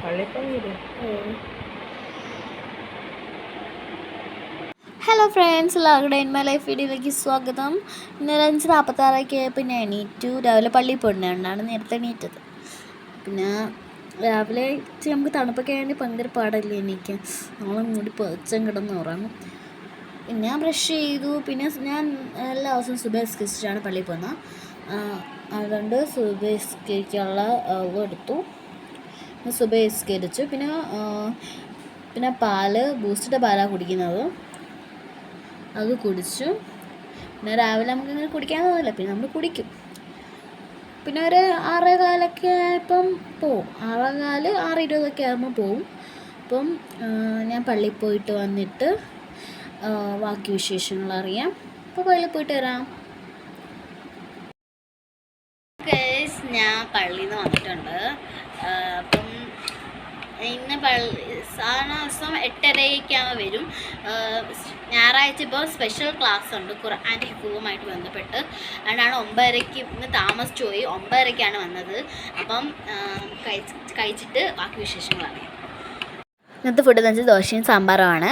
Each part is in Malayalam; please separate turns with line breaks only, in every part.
ഹലോ ഫ്രണ്ട്സ്, എല്ലാവർക്കും ഡേ ഇൻ മൈ ലൈഫ് വീഡിയോയിലേക്ക് സ്വാഗതം. ഇന്നലെ 5:46 ആയപ്പോൾ ഞാൻ എണീറ്റു. രാവിലെ പള്ളിയിൽ പോയിട്ടുണ്ടാണ് നേരത്തെ എണീറ്റത്. പിന്നെ രാവിലെ നമുക്ക് തണുപ്പൊക്കെ ആണെങ്കിൽ ഭയങ്കര പാടല്ലേ എണീക്കാൻ. നമ്മളെ മൂടി പൊതച്ചും കിടന്ന് ഉറങ്ങും. പിന്നെ ഞാൻ ബ്രഷ് ചെയ്തു. പിന്നെ ഞാൻ എല്ലാ ദിവസവും സുബഹിസ്കരിച്ചിട്ടാണ് പള്ളിയിൽ പോകുന്നത്. അതുകൊണ്ട് സുബഹിസ്കരിക്കാനുള്ള എടുത്തു. സുബഹിസ്കരിച്ചു. പിന്നെ പാല്, ബൂസ്റ്റിൻ്റെ പാലാണ് കുടിക്കുന്നത്. അത് കുടിച്ചു. പിന്നെ രാവിലെ നമുക്കിങ്ങനെ കുടിക്കാൻ തോന്നില്ല, പിന്നെ നമ്മൾ കുടിക്കും. പിന്നെ ഒരു 6:15 ആയപ്പം പോവും. 6:15, 6:20 ആകുമ്പോൾ പോവും. അപ്പം ഞാൻ പള്ളിയിൽ പോയിട്ട് വന്നിട്ട് ബാക്കി വിശേഷങ്ങൾ അറിയാം. അപ്പോൾ പള്ളിയിൽ പോയിട്ട് വരാം. ഞാൻ പള്ളിയിൽ നിന്ന് വന്നിട്ടുണ്ട്. അപ്പം ഇന്ന് സാധാരണ ദിവസം 8:30 വരും. ഞായറാഴ്ച ഇപ്പോൾ സ്പെഷ്യൽ ക്ലാസ് ഉണ്ട് ഖുർആൻ്റെ ഹിഫ്ളുമായിട്ട് ബന്ധപ്പെട്ട്. അതുകൊണ്ടാണ് 9:30 ഇന്ന് താമസിച്ചു പോയി. 9:30 വന്നത്. അപ്പം കഴിച്ചിട്ട് ബാക്കി വിശേഷങ്ങളാണ്. ഇന്നത്തെ ഫുഡ് എന്ന് വെച്ചാൽ ദോശയും സാമ്പാറുമാണ്.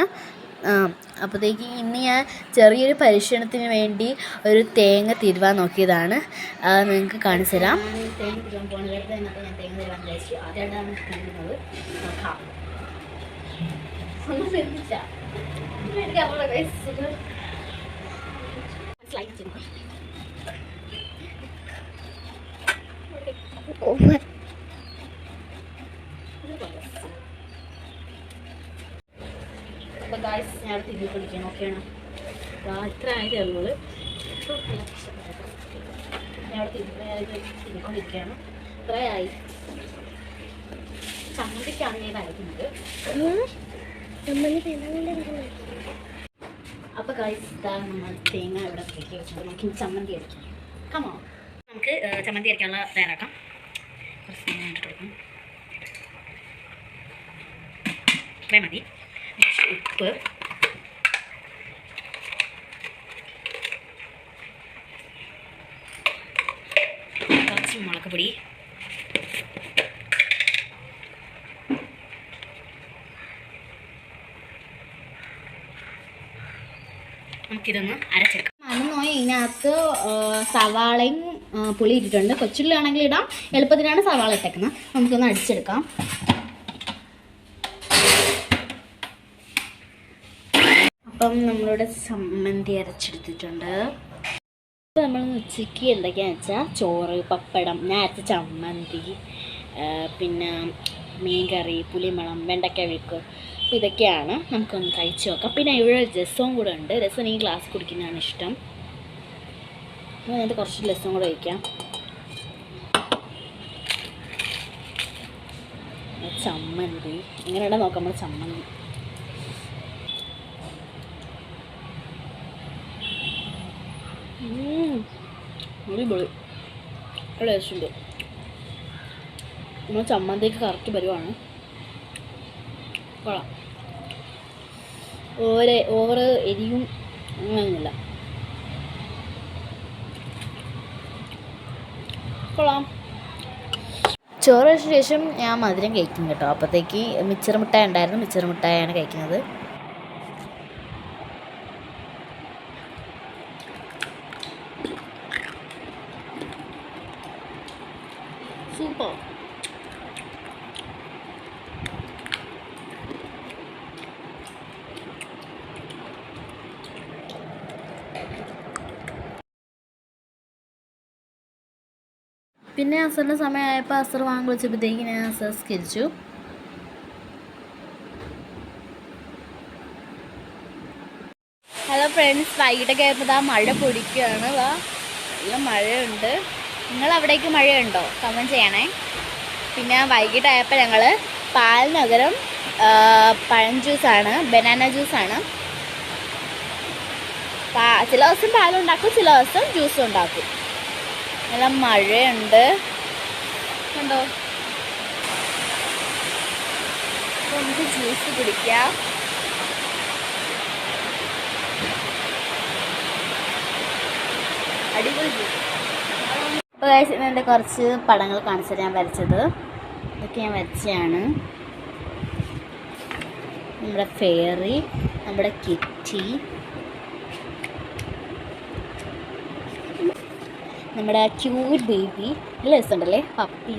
അപ്പോഴത്തേക്ക് ഇന്ന് ഞാൻ ചെറിയൊരു പരീക്ഷണത്തിന് വേണ്ടി ഒരു തേങ്ങ തിരുവാൻ നോക്കിയതാണ്. നിങ്ങൾക്ക് കാണിച്ചു തരാം. തേങ്ങ തിരുവാൻ പോകുന്നത് വെറുതെ എന്നപ്പോൾ ഞാൻ തേങ്ങ തിരുവാൻ വിചാരിച്ചു. ആദ്യമായിട്ടാണ് തിരുവുന്നത്. നോക്കാം. ഒന്നും ശ്രദ്ധിച്ച അപ്പോൾ ഗായ്സ് ഞാൻ തിരികെ പിടിക്കണം. ഓക്കെയാണ്. ഇത്ര ആയിട്ടേ ഉള്ളൂ. ഞാൻ തിരികൊണ്ടിരിക്കുകയാണ്. ഇത്രയായി. ചമ്മന്തിക്കാണ് ഞാൻ അരയ്ക്കുന്നത്. അപ്പോൾ ഗായ്സ് ഇതാണ് നമ്മൾ തേങ്ങ ഇവിടെ തേക്കി വെച്ചത്. നമുക്ക് ചമ്മന്തി അരയ്ക്കാം. കമോ, നമുക്ക് ചമ്മന്തി അരയ്ക്കാനുള്ള തയ്യാറാക്കാം. കുറച്ച് തേങ്ങ ഇട്ട് കൊടുക്കാം. ഇത്രയും മതി. ഉപ്പ്, കുറച്ച് മുളക് പൊടി, നമുക്കിതൊന്ന് അരച്ചെടുക്കാം. മറന്നുപോയി, ഇതിനകത്ത് സവാളയും പുളി ഇട്ടിട്ടുണ്ട്. കൊച്ചുള്ളി ആണെങ്കിൽ ഇടാം. എളുപ്പത്തിനാണ് സവാള ഇട്ടേക്കുന്നത്. നമുക്കൊന്ന് അടിച്ചെടുക്കാം. അപ്പം നമ്മളിവിടെ ചമ്മന്തി അരച്ചെടുത്തിട്ടുണ്ട്. നമ്മൾ ഉച്ചയ്ക്ക് എന്തൊക്കെയാണെന്ന് വെച്ചാൽ ചോറ്, പപ്പടം, ഞാൻ അരച്ച ചമ്മന്തി, പിന്നെ മീൻകറി, പുളിമണം, വെണ്ടയ്ക്ക വിഴുക്ക്, അപ്പോൾ ഇതൊക്കെയാണ്. നമുക്കൊന്ന് കഴിച്ച് നോക്കാം. പിന്നെ ഇവിടെ രസവും കൂടെ ഉണ്ട്. രസം എനിക്ക് ഗ്ലാസ് കുടിക്കുന്നതാണ് ഇഷ്ടം. അപ്പോൾ അതിനകത്ത് കുറച്ച് രസം കൂടെ കഴിക്കാം. ചമ്മന്തി എങ്ങനെയുണ്ടെന്ന് നോക്കാം. നമ്മൾ ചമ്മന്തി അടിപൊളി, നല്ല ടേസ്റ്റുണ്ട്. നമ്മൾ ചമ്മന്തിക്ക് കറക്റ്റ് പരുവാണ്. കൊള്ളാം. ഓവർ എരിവും അങ്ങനെയൊന്നുമില്ല. കൊള്ളാം. ചോറ് കഴിച്ച ശേഷം ഞാൻ മധുരം കഴിക്കും കേട്ടോ. അപ്പോഴത്തേക്ക് മിച്ചർ മിഠായി ഉണ്ടായിരുന്നു. മിച്ചർ മിഠായിയാണ് കഴിക്കുന്നത്. സൂപ്പർ. പിന്നെ അസറിൻ്റെ സമയമായപ്പോൾ അസർ വാങ്ങി വെച്ചപ്പോഴത്തേക്ക് ഞാൻ അസസ്കരിച്ചു. ഹലോ ഫ്രണ്ട്സ്, വൈകിട്ടൊക്കെ ആയപ്പോൾ മഴ പൊടിക്കുകയാണ്. നല്ല മഴയുണ്ട്. നിങ്ങളവിടേക്ക് മഴയുണ്ടോ? കമൻറ്റ് ചെയ്യണേ. പിന്നെ വൈകിട്ടായപ്പോൾ ഞങ്ങൾ പാലിനകരം പഴം ജ്യൂസാണ്, ബനാന ജ്യൂസാണ്. ചില ദിവസം പാലുണ്ടാക്കും, ചില ദിവസം ജ്യൂസും ഉണ്ടാക്കും. നല്ല മഴയുണ്ട് കണ്ടോ. അപ്പോൾ നമുക്ക് ജ്യൂസ് കുടിക്കാം. അടിപൊളി ജ്യൂസ്. അപ്പോൾ എൻ്റെ കുറച്ച് പടങ്ങൾ കാണിച്ചത് ഞാൻ വരച്ചത്. ഇതൊക്കെ ഞാൻ വരച്ചതാണ്. നമ്മുടെ ഫെയറി, നമ്മുടെ കിറ്റി, നമ്മുടെ ക്യൂട്ട് ബേബി, നല്ല രസമുണ്ടല്ലേ പപ്പി,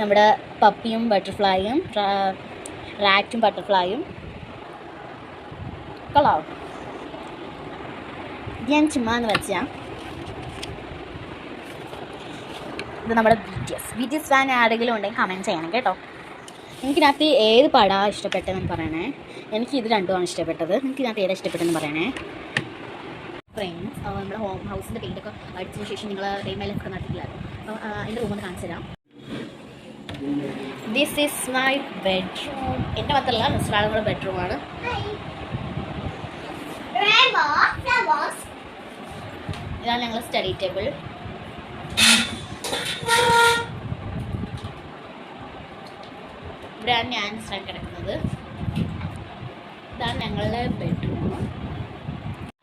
നമ്മുടെ പപ്പിയും ബട്ടർഫ്ലൈയും റാറ്റും ബട്ടർഫ്ലൈയും കൊള്ളാം. ഞാൻ ചുമ്മാ എന്ന് വെച്ചാൽ ഇത് നമ്മുടെ BTS ഫാൻ ആരെങ്കിലും ഉണ്ടെങ്കിൽ കമൻറ്റ് ചെയ്യണം കേട്ടോ. എനിക്കിനകത്ത് ഏത് പടമാണ് ഇഷ്ടപ്പെട്ടതെന്ന് പറയണേ. എനിക്ക് ഇത് രണ്ടുമാണ് ഇഷ്ടപ്പെട്ടത്. എനിക്കിനകത്ത് ഏതാ ഇഷ്ടപ്പെട്ടതെന്ന് പറയണേ. ഫ്രണ്ട്സ്, നമ്മുടെ ഹൗസിൻ്റെ പെയിൻ്റൊക്കെ അടിച്ചതിന് ശേഷം നിങ്ങൾ ഡേ മൈ ലൈഫ് നടത്തിയില്ലായിരുന്നു. അപ്പോൾ എൻ്റെ റൂമൊന്ന് കാണിച്ചു തരാം. This is my bedroom. എൻ്റെ മാത്രമല്ല മിസ്റ്ററാളുടെ ബെഡ്റൂമാണ്. ഇതാണ് ഞങ്ങൾ സ്റ്റഡി ടേബിൾ. ഇവിടെയാണ് ഞാൻ കിടക്കുന്നത്. ഇതാണ് ഞങ്ങളുടെ ബെഡ്റൂം.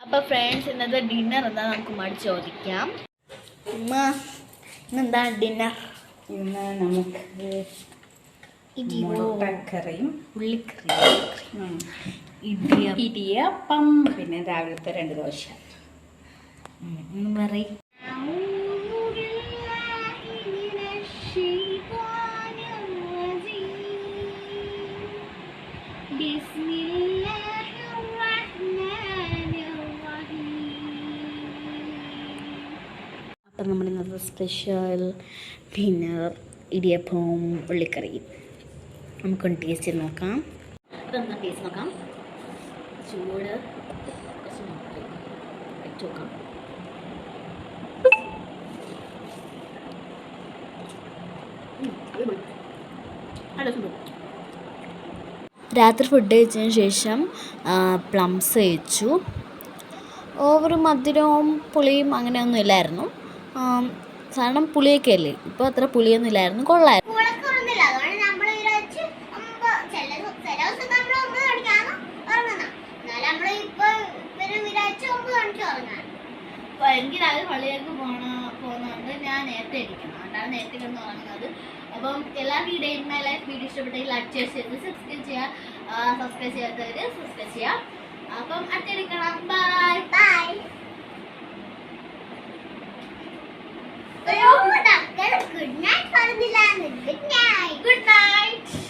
അപ്പോൾ ഫ്രണ്ട്സ്, ഇന്നത്തെ ഡിന്നർ എന്താ നമുക്ക് ഉമ്മയോട് ചോദിക്കാം. ഉമ്മ, ഇന്നെന്താണ് ഡിന്നർ?
ഇന്ന് നമുക്ക് മുട്ടക്കറിയും
ഉള്ളിക്കറിയും
ഇടിയപ്പം, പിന്നെ രാവിലത്തെ 2 ദോശ.
പറയും. അപ്പം നമ്മളിന്നത്തെ സ്പെഷ്യൽ പിന്നെ ഇടിയപ്പവും ഉള്ളിക്കറിയും നമുക്കൊന്ന് ടേസ്റ്റ് ചെയ്ത് നോക്കാം. അപ്പം നമുക്ക് ടേസ്റ്റ് നോക്കാം. ചൂട് വെച്ച് നോക്കാം. രാത്രി ഫുഡ് കഴിച്ചതിന് ശേഷം പ്ലംസ് കഴിച്ചു. ഓവർ മധുരവും പുളിയും അങ്ങനെയൊന്നും ഇല്ലായിരുന്നു. സാധാരണ പുളിയൊക്കെ അല്ലേ, ഇപ്പോൾ അത്ര പുളിയൊന്നും ഇല്ലായിരുന്നു, കൊള്ളായിരുന്നു. എനിക്ക് രാവിലെ പള്ളിയിലേക്ക് പോകുന്നതുകൊണ്ട് ഞാൻ നേരത്തെ ഇരിക്കണം, അതുകൊണ്ടാണ് നേരത്തെ കിടന്ന് ഉറങ്ങുന്നത്. അപ്പം എല്ലാവർക്കും ഈ day in my life video ഇഷ്ടപ്പെട്ടെങ്കിൽ ലൈക്ക് ചെയ്ത് സബ്സ്ക്രൈബ് ചെയ്യുക. സബ്സ്ക്രൈബ് ചെയ്യാത്തവർ സബ്സ്ക്രൈബ് ചെയ്യുക. അപ്പം അടുത്തിരിക്കണം. Bye bye. ഗുഡ് നൈറ്റ് പറഞ്ഞില്ല. Good night.